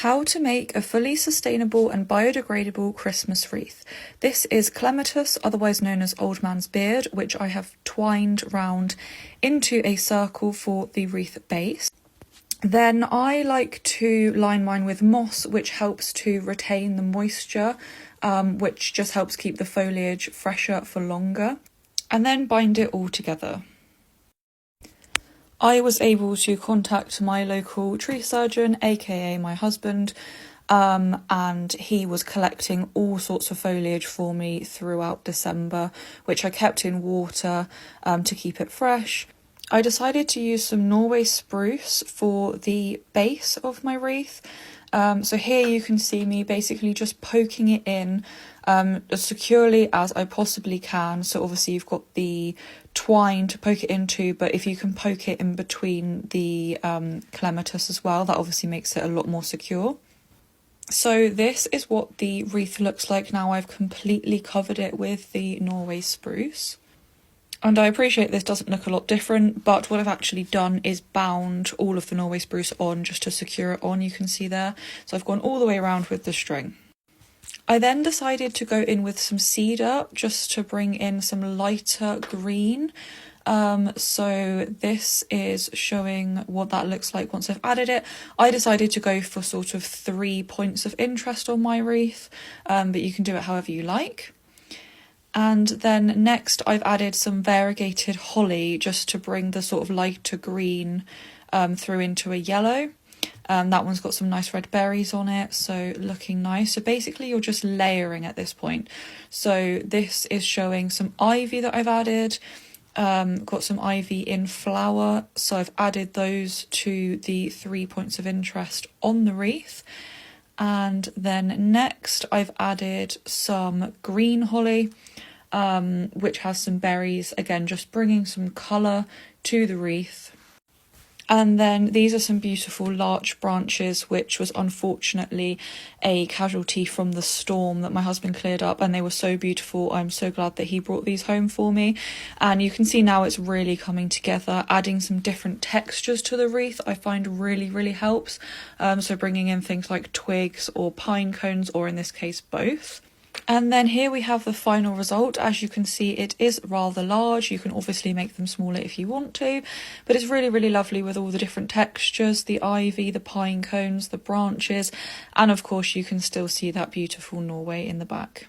How to make a fully sustainable and biodegradable Christmas wreath. This is clematis, otherwise known as old man's beard, which I have twined round into a circle for the wreath base. Then I like to line mine with moss, which helps to retain the moisture, which just helps keep the foliage fresher for longer, and then bind it all together. I was able to contact my local tree surgeon, aka my husband, and he was collecting all sorts of foliage for me throughout December, which I kept in water to keep it fresh. I decided to use some Norway spruce for the base of my wreath. So here you can see me basically just poking it in as securely as I possibly can. So obviously you've got the twine to poke it into, but if you can poke it in between the clematis as well, that obviously makes it a lot more secure. So this is what the wreath looks like now. I've completely covered it with the Norway spruce. And I appreciate this doesn't look a lot different, but what I've actually done is bound all of the Norway spruce on just to secure it on, you can see there. So I've gone all the way around with the string. I then decided to go in with some cedar just to bring in some lighter green. So this is showing what that looks like once I've added it. I decided to go for sort of 3 points of interest on my wreath, but you can do it however you like. And then next I've added some variegated holly just to bring the sort of lighter green through into a yellow. That one's got some nice red berries on it, so looking nice. So basically you're just layering at this point. So this is showing some ivy that I've added. Got some ivy in flower, so I've added those to the 3 points of interest on the wreath. And then next I've added some green holly, which has some berries, again just bringing some colour to the wreath. And then these are some beautiful larch branches, which was unfortunately a casualty from the storm that my husband cleared up, and they were so beautiful. I'm so glad that he brought these home for me. And you can see now it's really coming together. Adding some different textures to the wreath I find really helps. So bringing in things like twigs or pine cones, or in this case both. And then here we have the final result. As you can see, it is rather large. You can obviously make them smaller if you want to, but it's really lovely with all the different textures, the ivy, the pine cones, the branches, and of course you can still see that beautiful Norway in the back.